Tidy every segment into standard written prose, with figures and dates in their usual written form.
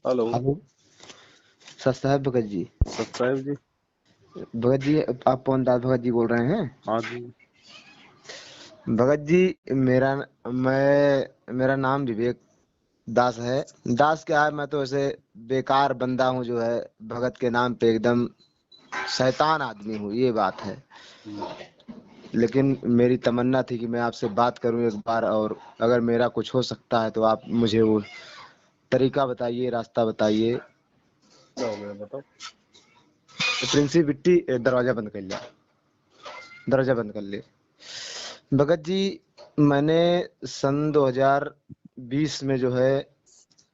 Hello. Hello. Sir साहब Bhagat ji. Subscribe जी। भगत जी, आप पवनदास भगत जी बोल रहे हैं? हाँ जी। भगत जी, मेरा नाम विवेक दास है। दास क्या है, मैं तो ऐसे बेकार बंदा हूँ जो है, भगत के नाम पे एकदम शैतान आदमी हूँ, ये बात है। लेकिन मेरी तमन्ना थी कि मैं आपसे बात करूं एक बार, और अगर मेरा कुछ हो सकता है तो आप मुझे वो तरीका बताइए, रास्ता बताइए। क्या हो गया बताओ। प्रिंसी बिट्टी, दरवाजा बंद कर लिया, दरवाजा बंद कर ले। भगत जी, मैंने सन 2020 में जो है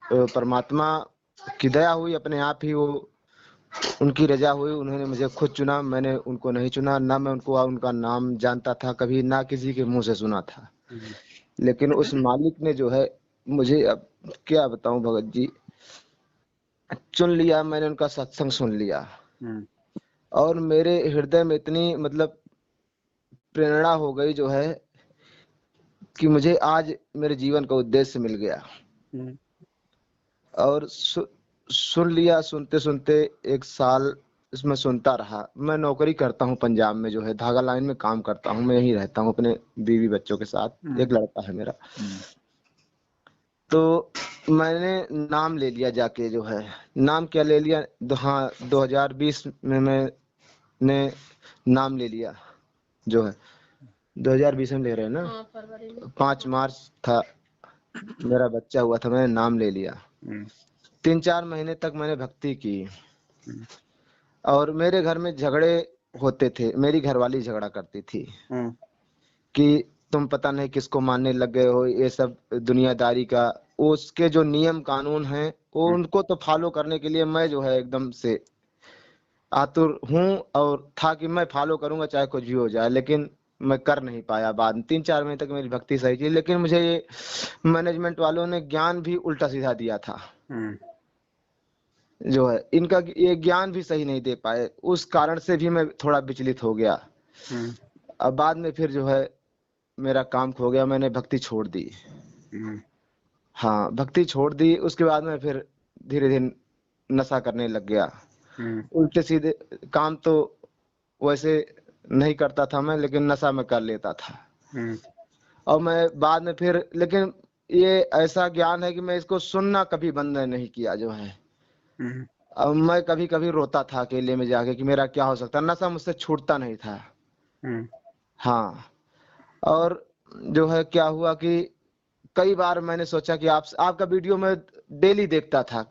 परमात्मा की दया हुई, अपने आप ही वो उनकी रजा हुई, उन्होंने मुझे खुद चुना, मैंने उनको नहीं चुना। ना मैं उनका नाम जानता था कभी, ना किसी के मुंह से सुना था। लेकिन उस मालिक ने जो है मुझे, अब क्या बताऊं भगत जी, चुन लिया। मैंने उनका सत्संग सुन लिया और मेरे हृदय में इतनी मतलब प्रेरणा हो गई जो है कि मुझे आज मेरे जीवन का उद्देश्य मिल गया। और सुन लिया, सुनते सुनते एक साल इसमें सुनता रहा। मैं नौकरी करता हूँ पंजाब में, जो है धागा लाइन में काम करता हूँ। मैं यहीं रहता हूँ अपने बीवी बच्चों के साथ, एक लड़का है मेरा। तो मैंने नाम ले लिया जाके, जो है नाम क्या ले लिया, हाँ 2020 में मैंने नाम ले लिया जो है। 2020 में ले रहे हैं ना? 5 मार्च था, मेरा बच्चा हुआ था, मैंने नाम ले लिया। 3-4 महीने तक मैंने भक्ति की और मेरे घर में झगड़े होते थे। मेरी घरवाली झगड़ा करती थी कि तुम पता नहीं किसको मानने लग गए हो, ये सब दुनियादारी का। उसके जो नियम कानून हैं वो उनको तो फॉलो करने के लिए मैं जो है एकदम से आतुर हूँ, और था कि मैं फॉलो करूंगा चाहे कुछ भी हो जाए, लेकिन मैं कर नहीं पाया। बाद में 3-4 महीने तक मेरी भक्ति सही थी, लेकिन मुझे ये मैनेजमेंट वालों ने ज्ञान भी उल्टा सीधा दिया था जो है। इनका ये ज्ञान भी सही नहीं दे पाए, उस कारण से भी मैं थोड़ा विचलित हो गया। अब बाद में फिर जो है मेरा काम खो गया, मैंने भक्ति छोड़ दी। हाँ, भक्ति छोड़ दी। उसके बाद में फिर धीरे धीरे नशा करने लग गया। उल्टे सीधे काम तो वैसे नहीं करता था मैं, लेकिन नशा में कर लेता था। और मैं बाद में फिर, लेकिन ये ऐसा ज्ञान है कि मैं इसको सुनना कभी बंद नहीं किया जो है। अब मैं कभी कभी रोता था अकेले में जाके कि मेरा क्या हो सकता, नशा मुझसे छूटता नहीं था। हाँ, और जो है क्या हुआ कि कई बार मैंने सोचा कि आपका वीडियो में डेली देखता था,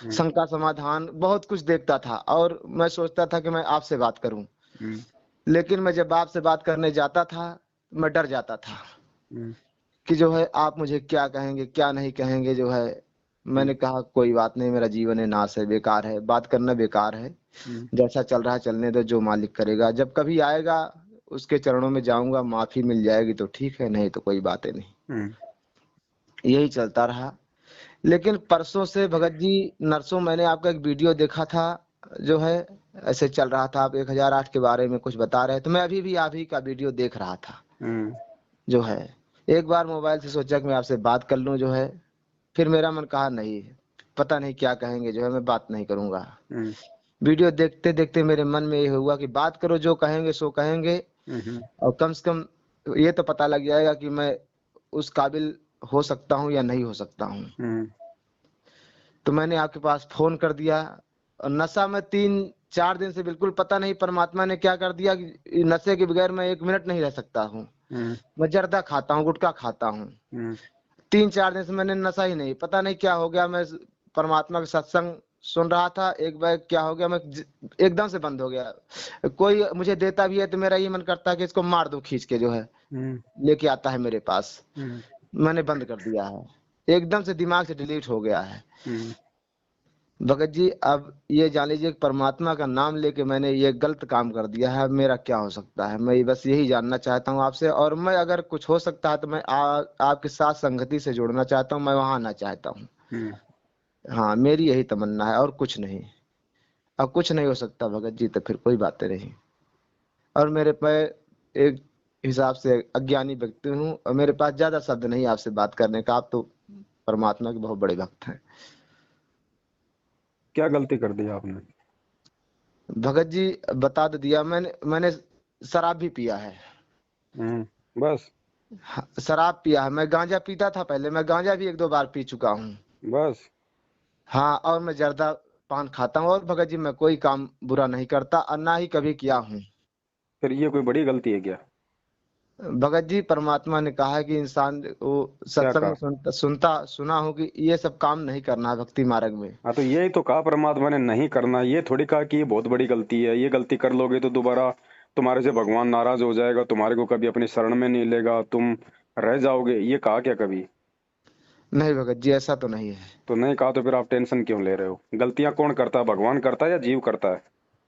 शंका समाधान बहुत कुछ देखता था, और मैं सोचता था कि मैं आपसे बात करूं। लेकिन मैं जब आपसे बात करने जाता था, मैं डर जाता था कि जो है आप मुझे क्या कहेंगे क्या नहीं कहेंगे जो है। मैंने कहा कोई बात नहीं, मेरा जीवन है नाश है, बेकार है, बात करना बेकार है। जैसा चल रहा है चलने दो, जो मालिक करेगा। जब कभी आएगा उसके चरणों में जाऊंगा, माफी मिल जाएगी तो ठीक है, नहीं तो कोई बातें नहीं। यही चलता रहा। लेकिन परसों से भगत जी, नरसों मैंने आपका एक वीडियो देखा था जो है, ऐसे चल रहा था, आप 1008 के बारे में कुछ बता रहे थे। मैं अभी भी आप ही का वीडियो देख रहा था जो है। एक बार मोबाइल से सोचा कि मैं आपसे बात कर लूं जो है, फिर मेरा मन कहा नहीं, पता नहीं क्या कहेंगे जो है, मैं बात नहीं करूंगा। वीडियो देखते देखते मेरे मन में ये हुआ कि बात करो, जो कहेंगे सो कहेंगे, और कम से कम ये तो पता लग जाएगा कि मैं उस काबिल हो सकता हूँ या नहीं हो सकता हूँ। तो मैंने आपके पास फोन कर दिया। और नशा में 3-4 दिन से बिल्कुल पता नहीं परमात्मा ने क्या कर दिया कि नशे के बगैर मैं 1 मिनट नहीं रह सकता हूँ। मैं जर्दा खाता हूँ, गुटखा खाता हूँ। 3-4 दिन से मैंने नशा ही नहीं, पता नहीं क्या हो गया। मैं परमात्मा का सत्संग सुन रहा था, एक बार क्या हो गया, मैं एकदम से बंद हो गया। कोई मुझे देता भी है तो मेरा ये मन करता है कि इसको मार दूं खींच के जो है, लेके आता है मेरे पास। मैंने बंद कर दिया है, एकदम से दिमाग से डिलीट हो गया है। भगत जी, अब ये जान लीजिए परमात्मा का नाम लेके मैंने ये गलत काम कर दिया है। मेरा क्या हो सकता है, मैं बस यही जानना चाहता हूँ आपसे। और मैं अगर कुछ हो सकता है तो मैं आपके साथ संगति से जुड़ना चाहता हूँ, मैं वहां आना चाहता हूँ। हाँ, मेरी यही तमन्ना है और कुछ नहीं। अब कुछ नहीं हो सकता भगत जी तो फिर कोई बातें नहीं। और मेरे पे एक हिसाब से अज्ञानी व्यक्ति हूँ, और मेरे पास ज्यादा शब्द नहीं आपसे बात करने का। आप तो परमात्मा के बहुत बड़े भक्त हैं। क्या गलती कर दी आपने? भगत जी बता तो दिया मैंने मैंने शराब भी पिया है। बस? हाँ, शराब पिया है, मैं गांजा पीता था पहले, मैं गांजा भी 1-2 बार पी चुका हूँ। बस? हाँ, और मैं जर्दा पान खाता हूँ, और भगत जी मैं कोई काम बुरा नहीं करता और ना ही कभी किया हूँ। फिर ये कोई बड़ी गलती है क्या? भगत जी परमात्मा ने कहा है कि इंसान वो क्या सत्संग में कहा? सुना हो कि ये सब काम नहीं करना है भक्ति मार्ग में। हाँ, तो यही तो कहा परमात्मा ने, नहीं करना। ये थोड़ी कहा कि ये बहुत बड़ी गलती है, ये गलती कर लोगे तो दोबारा तुम्हारे से भगवान नाराज हो जाएगा, तुम्हारे को कभी अपनी शरण में नहीं लेगा, तुम रह जाओगे। ये कहा क्या कभी? नहीं भगत जी, ऐसा तो नहीं है। तो नहीं कहा तो फिर आप टेंशन क्यों ले रहे हो? गलतियां कौन करता है, भगवान करता है या जीव करता है?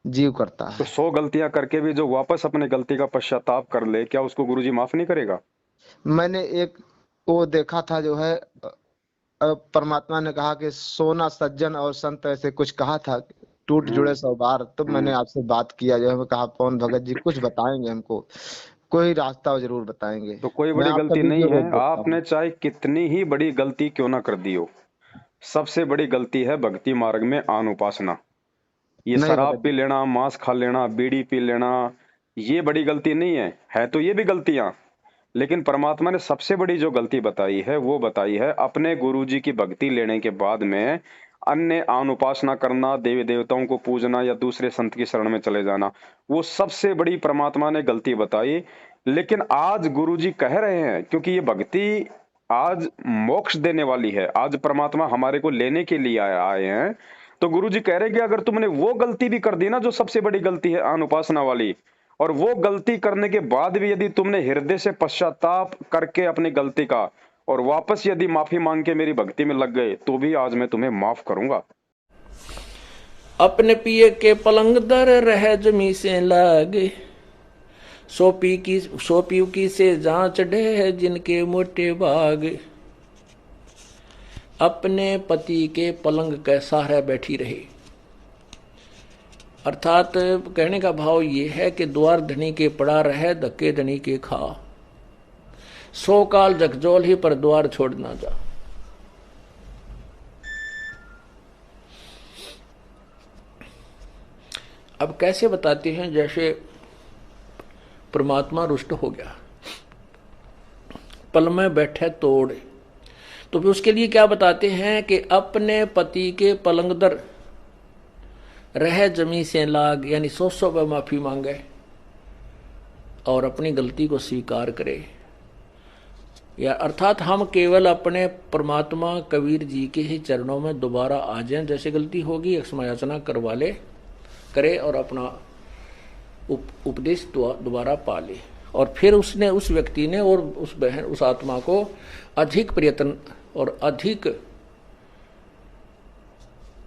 जीव करता तो है। 100 गलतियां करके भी जो वापस अपनी गलती का पश्चाताप कर ले, क्या उसको गुरुजी माफ नहीं करेगा? मैंने एक वो देखा था जो है, परमात्मा ने कहा कि सोना सज्जन और संत ऐसे कुछ कहा था, टूट जुड़े हम्म 100 बार। तो मैंने हम्म आपसे बात किया जो है, मैं कहा पवन भगत जी कुछ बताएंगे हमको, कोई रास्ता जरूर बताएंगे। तो कोई मैं बड़ी आपका गलती नहीं वीडियो है। रोज देखता आपने हूँ। चाहे कितनी ही बड़ी गलती क्यों ना कर दी हो, सबसे बड़ी गलती है भक्ति मार्ग में आन उपासना। ये नहीं शराब भगत पी जी। लेना, मांस खा लेना, बीड़ी पी लेना, ये बड़ी गलती नहीं है तो ये भी गलतियां। लेकिन परमात्मा ने सबसे बड़ी जो गलती बताई है वो बताई है अपने गुरुजी की भक्ति लेने के बाद में अन्य आन उपासना करना, देवी देवताओं को पूजना या दूसरे संत की शरण में चले जाना। वो सबसे बड़ी परमात्मा ने गलती बताई। लेकिन आज गुरुजी कह रहे हैं, क्योंकि ये भक्ति आज मोक्ष देने वाली है, आज परमात्मा हमारे को लेने के लिए आए हैं। तो गुरुजी कह रहे हैं कि अगर तुमने वो गलती भी कर दी ना, जो सबसे बड़ी गलती है आन उपासना वाली, और वो गलती करने के बाद भी यदि तुमने हृदय से पश्चाताप करके अपनी गलती का और वापस यदि माफी मांग के मेरी भक्ति में लग गए, तो भी आज मैं तुम्हें माफ करूंगा। अपने पिए के पलंग दर रह जमी से लागे, सो पीऊ की से जांच डे जिनके मोटे भाग। अपने पति के पलंग के सहारे बैठी रही, अर्थात कहने का भाव ये है कि द्वार धनी के पड़ा रहे, धक्के धनी के खा। 100 काल जगजोल ही पर द्वार छोड़ ना जा। अब कैसे बताते हैं, जैसे परमात्मा रुष्ट हो गया, पल में बैठे तोड़, तो फिर उसके लिए क्या बताते हैं कि अपने पति के पलंग दर रह जमी से लाग, यानी 100 बार माफी मांगे और अपनी गलती को स्वीकार करे। या अर्थात हम केवल अपने परमात्मा कबीर जी के ही चरणों में दोबारा आ जाएं, जैसे गलती होगी क्षमायाचना करवा ले करे और अपना उपदेश दोबारा पा ले। और फिर उसने, उस व्यक्ति ने और उस बहन, उस आत्मा को अधिक प्रयत्न और अधिक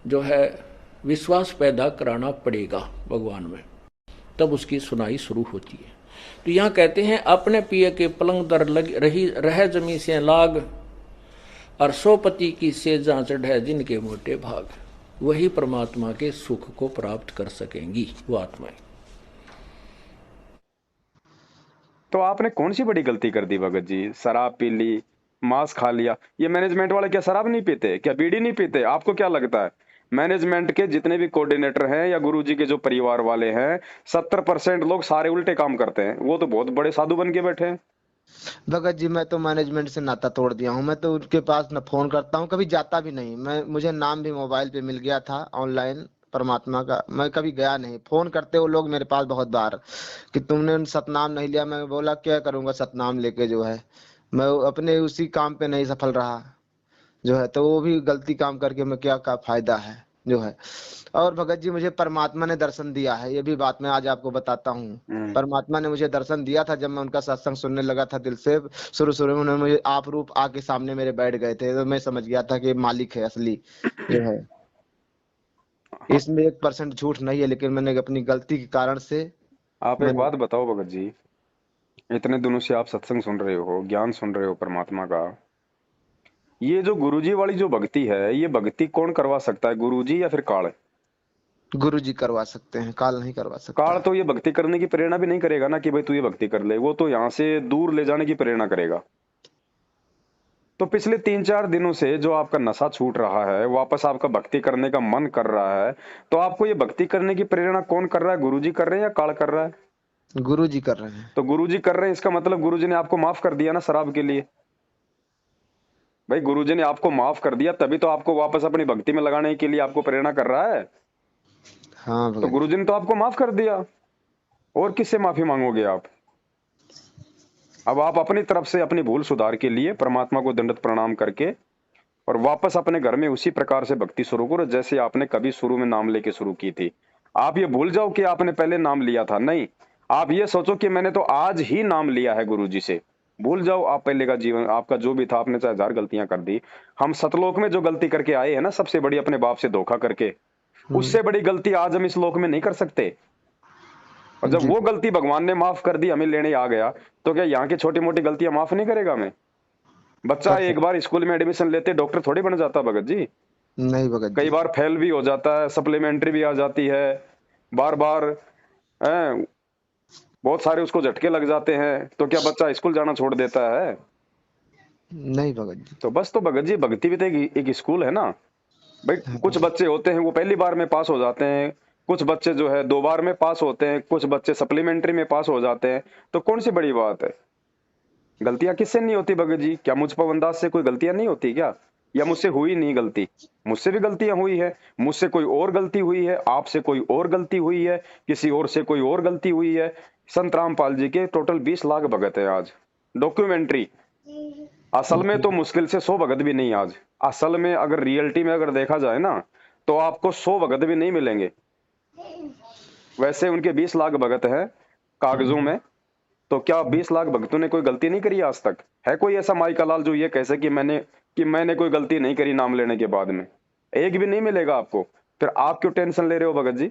जो है विश्वास पैदा कराना पड़ेगा भगवान में, तब उसकी सुनाई शुरू होती है। तो यहाँ कहते हैं अपने पिए के पलंग दर रह जमी से लाग, और 100 पति की सेजा चढ़े जिनके मोटे भाग। वही परमात्मा के सुख को प्राप्त कर सकेंगी वो आत्माएं। तो आपने कौन सी बड़ी गलती कर दी भगत जी? शराब पी ली, मांस खा लिया। ये मैनेजमेंट वाले क्या शराब नहीं पीते, क्या बीड़ी नहीं पीते? आपको क्या लगता है मैनेजमेंट के जितने भी कोऑर्डिनेटर हैं या गुरुजी के जो परिवार वाले हैं, 70% लोग सारे उल्टे काम करते हैं। वो तो बहुत बड़े साधु बन के बैठे हैं। भगत जी मैं तो मैनेजमेंट से नाता तोड़ दिया हूँ, मैं तो उनके पास न फोन करता हूँ, कभी जाता भी नहीं। मैं मुझे नाम भी मोबाइल पे मिल गया था ऑनलाइन परमात्मा का, मैं कभी गया नहीं। फोन करते वो लोग मेरे पास बहुत बार कि तुमने सतनाम नहीं लिया। मैं बोला क्या करूंगा सतनाम लेके, जो है मैं अपने उसी काम पे नहीं सफल रहा जो है, तो वो भी गलती काम करके मैं क्या का फायदा है जो है। और भगत जी मुझे परमात्मा ने दर्शन दिया है, ये भी बात मैं आज आपको बताता हूँ। हम्म। परमात्मा ने मुझे दर्शन दिया था जब मैं उनका सत्संग सुनने लगा था दिल से। शुरू शुरू में उन्होंने मुझे आप रूप आके सामने मेरे बैठ गए थे, तो मैं समझ गया था कि मालिक है असली जो है। हाँ, इसमें 1% झूठ नहीं है, लेकिन मैंने अपनी गलती के कारण से आप एक मैंने। बात बताओ भगत जी, इतने दिनों से आप सत्संग सुन रहे हो, ज्ञान सुन रहे हो परमात्मा का, ये जो गुरुजी वाली जो भक्ति है, ये भक्ति कौन करवा सकता है, गुरुजी या फिर काल? गुरु जी करवा सकते हैं, काल नहीं करवा काल सकता। तो ये भक्ति करने की प्रेरणा भी नहीं करेगा ना कि भाई तू ये भक्ति कर ले। वो तो यहाँ से दूर ले जाने की प्रेरणा करेगा। तो पिछले 3-4 दिनों से जो आपका नशा छूट रहा है, वापस आपका भक्ति करने का मन कर रहा है, तो आपको ये भक्ति करने की प्रेरणा कौन कर रहा है? गुरुजी कर रहे हैं या काल कर रहा है? गुरुजी कर रहे हैं। तो गुरुजी कर रहे हैं, इसका मतलब गुरुजी ने आपको माफ कर दिया ना शराब के लिए। भाई गुरुजी ने आपको माफ कर दिया, तभी तो आपको वापस अपनी भक्ति में लगाने के लिए आपको प्रेरणा कर रहा है। हाँ तो भगत गुरुजी ने तो आपको माफ कर दिया, और किससे माफी मांगोगे आप? अब आप अपनी तरफ से अपनी भूल सुधार के लिए परमात्मा को दंडवत प्रणाम करके और वापस अपने घर में उसी प्रकार से भक्ति शुरू करो जैसे आपने कभी शुरू में नाम लेके शुरू की थी। आप ये भूल जाओ कि आपने पहले नाम लिया था, नहीं। आप ये सोचो कि मैंने तो आज ही नाम लिया है गुरुजी से। भूल जाओ आप पहले का जीवन, आपका जो भी था, आपने चाहे 1000 गलतियां कर दी। हम सतलोक में जो गलती करके आए हैं ना, सबसे बड़ी अपने बाप से धोखा करके, उससे बड़ी गलती आज हम इस लोक में नहीं कर सकते। और जब जी। वो गलती भगवान ने माफ कर दी, हमें लेने आ गया, तो क्या यहाँ की छोटी मोटी गलतियां माफ नहीं करेगा? मैं बच्चा कर एक बार स्कूल में एडमिशन लेते डॉक्टर थोड़ी बन जाता भगत जी। नहीं भगत कई जी। बार फेल भी हो जाता है, सप्लीमेंट्री भी आ जाती है, बार बार बहुत सारे उसको झटके लग जाते हैं। तो क्या बच्चा स्कूल जाना छोड़ देता है? नहीं भगत जी। तो बस, तो भगत जी भक्ति भी तो एक स्कूल है ना भाई। कुछ बच्चे होते हैं वो पहली बार में पास हो जाते हैं, कुछ बच्चे जो है 2 बार में पास होते हैं, कुछ बच्चे सप्लीमेंट्री में पास हो जाते हैं। तो कौन सी बड़ी बात है? गलतियां किससे नहीं होती भगत जी? क्या मुझ पर अंदाज से कोई गलतियां नहीं होती क्या? या मुझसे हुई नहीं गलती? मुझसे भी गलतियां हुई है, मुझसे कोई और गलती हुई है, आपसे कोई और गलती हुई है, किसी और से कोई और गलती हुई है। संत रामपाल जी के टोटल 20 लाख भगत है आज। डॉक्यूमेंट्री असल में तो मुश्किल से 100 भगत भी नहीं आज। असल में अगर रियलिटी में अगर देखा जाए ना, तो आपको 100 भगत भी नहीं मिलेंगे। वैसे उनके 20 लाख भगत है कागजों में। तो क्या 20 लाख भक्तों ने कोई गलती नहीं करी आज तक? है कोई ऐसा माई का लाल जो ये कह सके कि मैंने कोई गलती नहीं करी नाम लेने के बाद में? एक भी नहीं मिलेगा आपको। फिर आप क्यों टेंशन ले रहे हो भगत जी?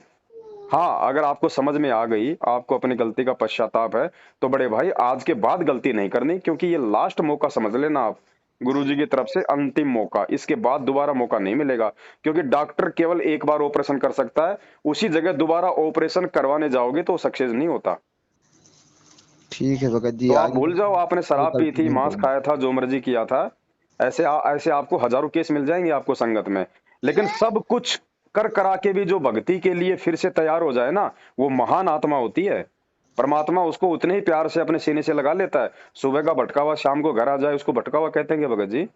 हाँ, अगर आपको समझ में आ गई, आपको अपनी गलती का पश्चाताप है, तो बड़े भाई आज के बाद गलती नहीं करनी, क्योंकि ये लास्ट मौका समझ लेना आप, गुरुजी की तरफ से अंतिम मौका। इसके बाद दोबारा मौका नहीं मिलेगा, क्योंकि डॉक्टर केवल एक बार ऑपरेशन कर सकता है। उसी जगह दोबारा ऑपरेशन करवाने जाओगे तो सक्सेस नहीं होता। ठीक है भगत जी। तो आप आगे भूल जाओ आपने शराब पी गलती थी, नहीं मांस करूंगा। खाया था, जो मर्जी किया था। ऐसे आपको हजारों केस मिल जाएंगे आपको संगत में। लेकिन सब कुछ कर करा के भी जो भक्ति के लिए फिर से तैयार हो जाए ना, वो महान आत्मा होती है। परमात्मा उसको उतने ही प्यार से अपने सीने से लगा लेता है। सुबह का भटका हुआ शाम को घर आ जाए, उसको भटका हुआ कहते हैं भगत जी?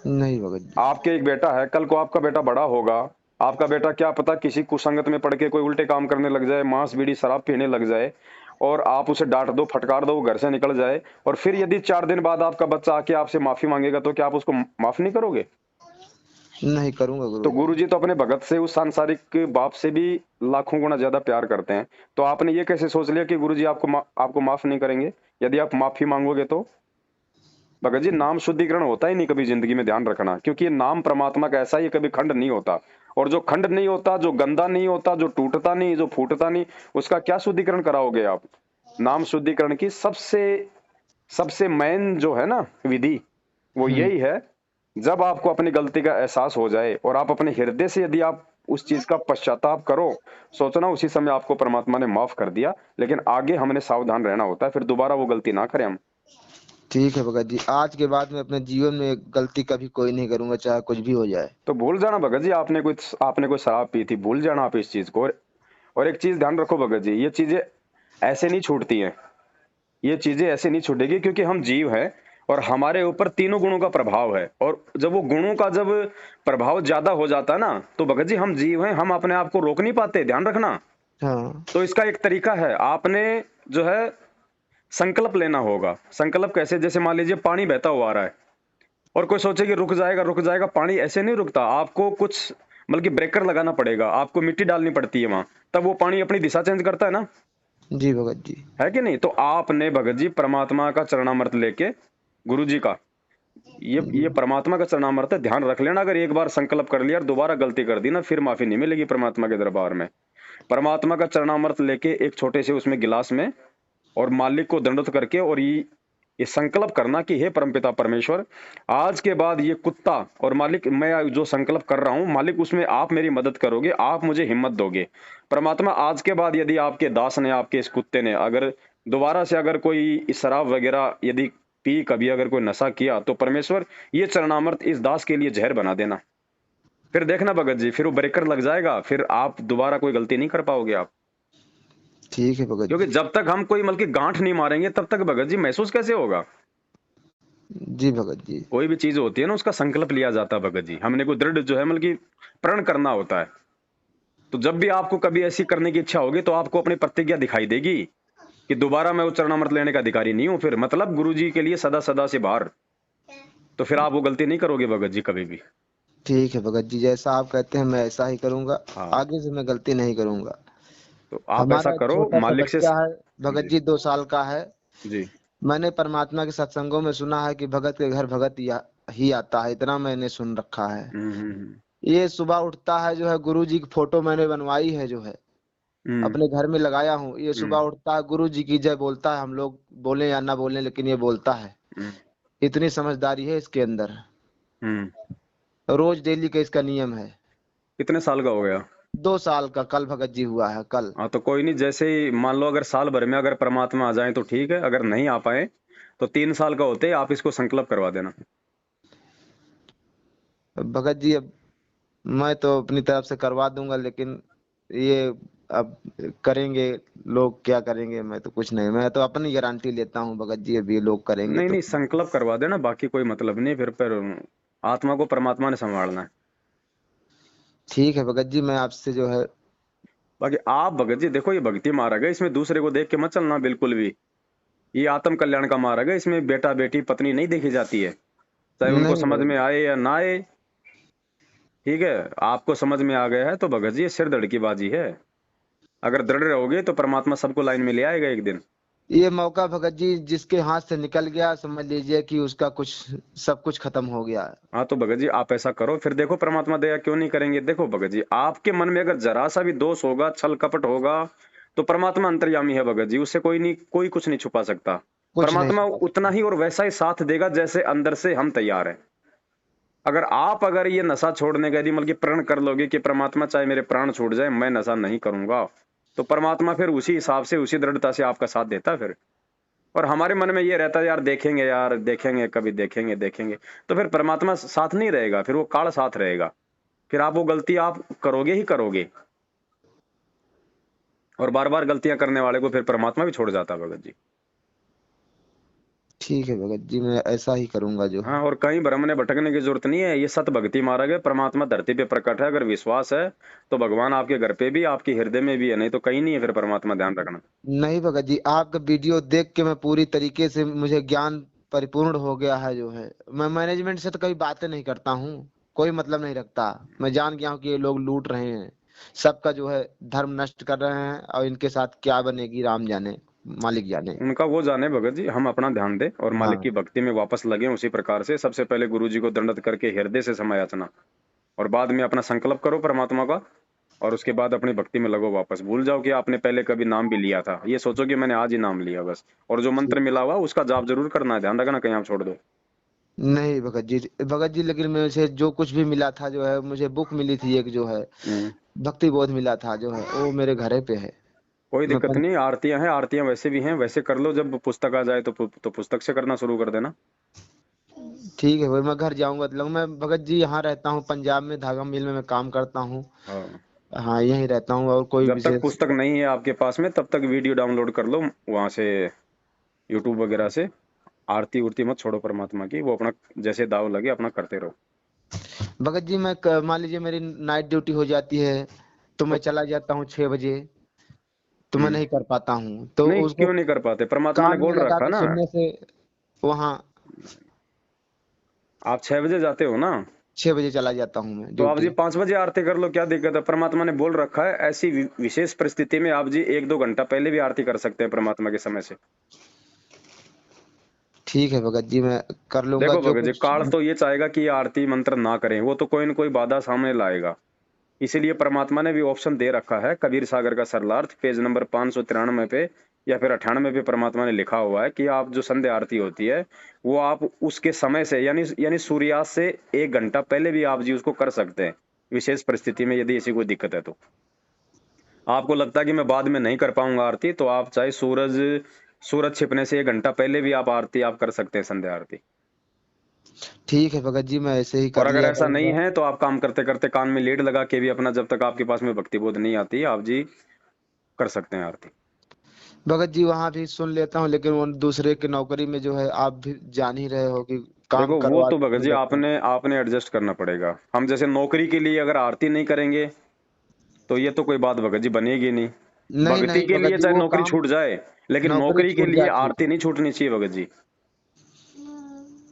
नहीं भगत जी। आपके एक बेटा है, कल को आपका बेटा बड़ा होगा, आपका बेटा क्या पता किसी कुसंगत में पड़ के कोई उल्टे काम करने लग जाए, मांस बीड़ी शराब पीने लग जाए, और आप उसे डांट दो, फटकार दो, वो घर से निकल जाए, और फिर यदि 4 दिन बाद आपका बच्चा आके आपसे माफी मांगेगा, तो क्या आप उसको माफ नहीं करोगे? नहीं करूंगा तो गुरु। गुरुजी तो अपने भगत से, उस सांसारिक बाप से भी लाखों गुना ज्यादा प्यार करते हैं। तो आपने ये कैसे सोच लिया कि गुरुजी आपको माफ नहीं करेंगे यदि आप माफी मांगोगे? तो भगत जी नाम शुद्धिकरण होता ही नहीं कभी जिंदगी में, ध्यान रखना, क्योंकि ये नाम परमात्मा का ऐसा, ये कभी खंड नहीं होता। और जो खंड नहीं होता, जो गंदा नहीं होता, जो टूटता नहीं, जो फूटता नहीं, उसका क्या शुद्धिकरण कराओगे आप? नाम शुद्धिकरण की सबसे मेन जो है ना विधि, वो यही है। जब आपको अपनी गलती का एहसास हो जाए और आप अपने हृदय से यदि आप उस चीज का पश्चाताप करो, सोचना उसी समय आपको परमात्मा ने माफ कर दिया। लेकिन आगे हमने सावधान रहना होता है, फिर दोबारा वो गलती ना करें हम। ठीक है भगत जी। आज के बाद में अपने जीवन में गलती कभी कोई नहीं करूंगा, चाहे कुछ भी हो जाए। तो भूल जाना भगत जी, आपने कोई शराब पी थी, भूल जाना आप इस चीज को। और एक चीज ध्यान रखो भगत जी, ये चीजें ऐसे नहीं छूटती हैं, ये चीजें ऐसे नहीं छूटेगी, क्योंकि हम जीव हैं और हमारे ऊपर तीनों गुणों का प्रभाव है। और जब वो गुणों का जब प्रभाव ज्यादा हो जाता है ना, तो भगत जी हम जीव हैं, हम अपने आप को रोक नहीं पाते, ध्यान रखना। हाँ। तो इसका एक तरीका है, आपने जो है संकल्प लेना होगा। संकल्प कैसे? जैसे मान लीजिए पानी बहता हुआ आ रहा है और कोई सोचे कि रुक जाएगा, पानी ऐसे नहीं रुकता। आपको कुछ बल्कि ब्रेकर लगाना पड़ेगा, आपको मिट्टी डालनी पड़ती है वहां, तब वो पानी अपनी दिशा चेंज करता है ना। जी भगत जी। है कि नहीं? तो आपने भगत जी परमात्मा का चरणामृत लेके, गुरु जी का, ये परमात्मा का चरणामृत है, ध्यान रख लेना। अगर एक बार संकल्प कर लिया और दोबारा गलती कर दी ना, फिर माफी नहीं मिलेगी परमात्मा के दरबार में। परमात्मा का चरणामृत लेके एक छोटे से उसमें गिलास में, और मालिक को दंडवत करके, और ये संकल्प करना कि हे परमपिता परमेश्वर, आज के बाद ये कुत्ता, और मालिक मैं जो संकल्प कर रहा हूं, मालिक उसमें आप मेरी मदद करोगे, आप मुझे हिम्मत दोगे। परमात्मा आज के बाद यदि आपके दास ने, आपके इस कुत्ते ने अगर दोबारा से अगर कोई शराब वगैरह यदि पी, कभी अगर कोई नशा किया, तो परमेश्वर ये चरणामृत इस दास के लिए जहर बना देना। फिर देखना भगत जी, फिर वो ब्रेकर लग जाएगा, फिर आप दोबारा कोई गलती नहीं कर पाओगे आप। ठीक है भगत क्योंकि जी। जब तक हम कोई मतलब की गांठ नहीं मारेंगे तब तक भगत जी महसूस कैसे होगा। जी भगत जी। कोई भी चीज होती है ना, उसका संकल्प लिया जाता है भगत जी, हमने को दृढ़ जो है मतलब की प्रण करना होता है। तो जब भी आपको कभी ऐसी करने की इच्छा होगी तो आपको अपनी प्रतिज्ञा दिखाई देगी कि दोबारा मैं चरणामृत लेने का अधिकारी नहीं हूं, फिर मतलब गुरु जी के लिए सदा सदा से बाहर, तो फिर आप वो गलती नहीं करोगे भगत जी कभी भी। ठीक है भगत जी, जैसा आप कहते हैं मैं ऐसा ही करूंगा। हाँ, आगे से मैं गलती नहीं करूंगा। तो आप ऐसा हमारा एक करो छोटा सा मालिक से। बच्चा है भगत जी जी, 2 साल का है। जी। मैंने परमात्मा के सत्संगों में सुना है कि भगत के घर भगत ही आता है, इतना मैंने सुन रखा है। हम्म। ये सुबह उठता है जो है, गुरु जी की फोटो मैंने बनवाई है जो है, हम्म अपने घर में लगाया हूँ। ये सुबह हम्म उठता है, गुरु जी की जय बोलता है, हम लोग बोले या ना बोले लेकिन ये बोलता है। हम्म इतनी समझदारी है इसके अंदर। हम्म। रोज डेली का इसका नियम है। कितने साल का हो गया? 2 साल का कल भगत जी हुआ है, कल। हाँ, तो कोई नहीं, जैसे ही मान लो अगर साल भर में अगर परमात्मा आ जाए तो ठीक है, अगर नहीं आ पाए तो 3 साल का होते ही आप इसको संकल्प करवा देना। भगत जी अब मैं तो अपनी तरफ से करवा दूंगा, लेकिन ये अब करेंगे लोग क्या करेंगे, मैं तो कुछ नहीं, मैं तो अपनी गारंटी लेता हूँ भगत जी, अब ये लोग करेंगे नहीं तो। नहीं, संकल्प करवा देना, बाकी कोई मतलब नहीं, फिर आत्मा को परमात्मा ने संभालना है। ठीक है भगत जी, मैं आपसे जो है। बाकी आप भगत जी देखो, ये भक्ति मार्ग है, इसमें दूसरे को देख के मत चलना बिल्कुल भी। ये आत्म कल्याण का मार्ग है, इसमें बेटा बेटी पत्नी नहीं देखी जाती है, चाहे उनको नहीं समझ भगत में आए या ना आए। ठीक है, आपको समझ में आ गया है तो भगत जी ये सिर धड़ की बाजी है। अगर दृढ़ रहोगे तो परमात्मा सबको लाइन में ले आएगा एक दिन। जी, ये मौका भगत जी जिसके हाथ से निकल गया, समझ लीजिए कि उसका कुछ सब कुछ खत्म हो गया। हाँ, तो भगत जी आप ऐसा करो, फिर देखो परमात्मा दया क्यों नहीं करेंगे। देखो भगत जी, आपके मन में अगर जरा सा भी दोष होगा, छल कपट होगा, तो परमात्मा अंतर्यामी है भगत जी, उससे कोई नहीं, कोई कुछ नहीं छुपा सकता। कुछ नहीं परमात्मा छुपा उतना सकता। ही और वैसा ही साथ देगा जैसे अंदर से हम तैयार हैं। अगर ये नशा छोड़ने का यदि मतलब कि प्रण कर लोगे कि परमात्मा चाहे मेरे प्राण छूट जाए मैं नशा नहीं करूंगा, तो परमात्मा फिर उसी हिसाब से उसी दृढ़ता से आपका साथ देता है फिर। और हमारे मन में ये रहता है यार देखेंगे कभी, देखेंगे देखेंगे, तो फिर परमात्मा साथ नहीं रहेगा, फिर वो काल साथ रहेगा, फिर आप वो गलती आप करोगे ही करोगे। और बार बार गलतियां करने वाले को फिर परमात्मा भी छोड़ जाता है भगत जी। ठीक है भगत जी, मैं ऐसा ही करूंगा जो है। हाँ, और कहीं भ्रम में भटकने की जरूरत नहीं है, ये सत भक्ति मार्ग है, परमात्मा धरती पे प्रकट है, अगर विश्वास है तो भगवान आपके घर पे भी, आपके हृदय में भी है, नहीं तो कहीं नहीं है फिर परमात्मा, ध्यान रखना। नहीं भगत जी, आपका वीडियो देख के मैं पूरी तरीके से, मुझे ज्ञान परिपूर्ण हो गया है जो है। मैं मैनेजमेंट से तो कभी बातें नहीं करता हूँ, कोई मतलब नहीं रखता। मैं जान गया हूँ कि ये लोग लूट रहे हैं, सबका जो है धर्म नष्ट कर रहे हैं, और इनके साथ क्या बनेगी राम जाने, मालिक जाने। उनका वो जाने भगत जी, हम अपना ध्यान दें और मालिक की हाँ। भक्ति में वापस लगे। उसी प्रकार से सबसे पहले गुरु जी को दंडवत करके हृदय से समय याचना, और बाद में अपना संकल्प करो परमात्मा का, और उसके बाद अपनी भक्ति में लगो वापस। भूल जाओ कि आपने पहले कभी नाम भी लिया था, ये सोचो कि मैंने आज ही नाम लिया बस। और जो मंत्र मिला हुआ उसका जाप जरूर करना है, ध्यान रखना कहीं आप छोड़ दो। नहीं भगत जी, लेकिन मुझे जो कुछ भी मिला था जो है, मुझे बुक मिली थी एक जो है, हम्म। भक्ति बोध मिला था जो है, वो मेरे घरे पे है। कोई मैं दिक्कत नहीं, आरतियां हैं, आरतियां वैसे भी हैं, वैसे कर लो, जब पुस्तक आ जाए तो पुस्तक से करना शुरू कर देना। ठीक है भाई, मैं घर जाऊंगा तो मैं भगत जी यहाँ रहता हूँ पंजाब में, धागा मिल में मैं काम करता हूँ। हाँ, हाँ, यहीं रहता हूँ, और कोई जब तक विशेष। पुस्तक नहीं है आपके पास में तब तक वीडियो डाउनलोड कर लो वहां से, यूट्यूब वगैरह से। आरती उरती मत छोड़ो परमात्मा की, वो अपना जैसे दाव लगे अपना करते रहो। भगत जी मैं मान लीजिए मेरी नाइट ड्यूटी हो जाती है, तो मैं तो चला जाता हूँ 6 बजे, तो मैं नहीं कर पाता हूँ, तो नहीं, उसको क्यों नहीं कर पाते, परमात्मा ने कान में बोल लगा रखा के ना। सुनने से वहाँ आप 6 बजे जाते हो ना, 6 बजे चला जाता हूँ मैं तो आप जी ड्यूटी। 5 बजे आरती कर लो, क्या दिक्कत है। परमात्मा ने बोल रखा है ऐसी विशेष परिस्थिति में आप जी 1-2 घंटा पहले भी आरती कर सकते हैं परमात्मा के समय से। ठीक है भगत जी, मैं कर लूंगा देखो जो भगत जी, कुछ। काल तो ये चाहेगा कि ये आरती मंत्र ना करें, वो तो कोई न कोई बाधा सामने लाएगा। इसीलिए परमात्मा ने भी ऑप्शन दे रखा है, कबीर सागर का सरलार्थ पेज नंबर 593 पे या फिर 98 पे परमात्मा ने लिखा हुआ है कि आप जो संध्या आरती होती है वो आप उसके समय से यानी सूर्यास्त से 1 घंटा पहले भी आप जी उसको कर सकते हैं, विशेष परिस्थिति में यदि ऐसी कोई दिक्कत है तो। आपको लगता है कि मैं बाद में नहीं कर पाऊंगा आरती, तो आप चाहे सूरज सूरज छिपने से 1 घंटा पहले भी आप आरती आप कर सकते हैं, संध्या आरती। ठीक है भगत जी, मैं ऐसे ही और कर अगर लिया ऐसा नहीं करूंगा। है तो आप काम करते करते कान में लीड लगा के भी अपना, जब तक आपके पास में भक्ति बोध नहीं आती, आप जी कर सकते हैं आरती। भगत जी वहां भी सुन लेता हूँ, लेकिन वो दूसरे की नौकरी में जो है, आप भी जान ही रहे हो कि काम देखो वो करवा तो भगत जी लेते हैं। आपने एडजस्ट करना पड़ेगा। हम जैसे नौकरी के लिए अगर आरती नहीं करेंगे तो ये तो कोई बात भगत जी बनेगी नहीं। नहीं भक्ति नहीं के भगत लिए जी, चाहे वो नौकरी काम, छूट जाए, लेकिन नौकरी नौकरी के छूट लिए जाती आरती है। नहीं छूटनी चाहिए भगत जी।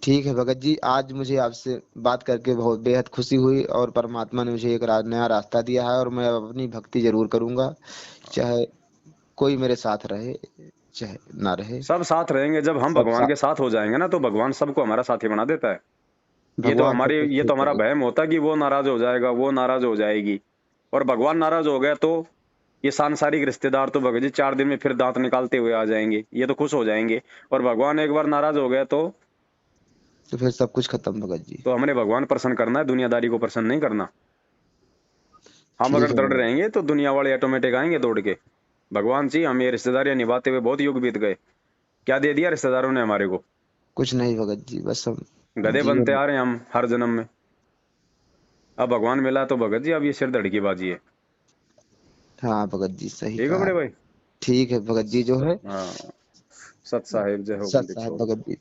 ठीक है भगत जी, आज मुझे आपसे बात करके बहुत बेहद खुशी हुई, और परमात्मा ने मुझे एक नया रास्ता दिया है, और मैं अपनी भक्ति जरूर करूंगा, चाहे कोई मेरे साथ रहे चाहे ना रहे। सब साथ रहेंगे। जब हम सब भगवान साथ, के साथ हो जाएंगे ना, तो भगवान सबको हमारा साथी बना देता है। भगवान सब कुछ ये तो ठीक हमारा करेगा। वहम होता है कि वो नाराज हो जाएगा, वो नाराज हो जाएगी। और भगवान नाराज हो गया तो ये सांसारिक रिश्तेदार तो भगत जी 4 दिन में फिर दांत निकालते हुए आ जाएंगे, ये तो खुश हो जाएंगे। और भगवान एक बार नाराज हो गया तो फिर सब कुछ खत्म भगत जी। तो हमने भगवान प्रसन्न करना है, दुनियादारी को प्रसन्न नहीं करना। हम ठीक अगर है दृढ़ भगत, रहेंगे तो दुनिया वाले ऑटोमेटिक आएंगे दौड़ के। भगवान जी, हम ये रिश्तेदारियां निभाते हुए बहुत युग बीत गए, क्या दे दिया रिश्तेदारों ने हमारे को? कुछ नहीं भगत जी, बस हम गधे बनते जीवन। आ रहे हैं हम हर जन्म में। अब भगवान मिला तो भगत जी अब ये सिर धड़ की बाजी है। हाँ भगत जी, सही ठीक है कहा। बड़े भाई। ठीक है भगत जी, जो है हाँ, सत साहिब जय हो सत बंदी साहब छोड़। भगत जी।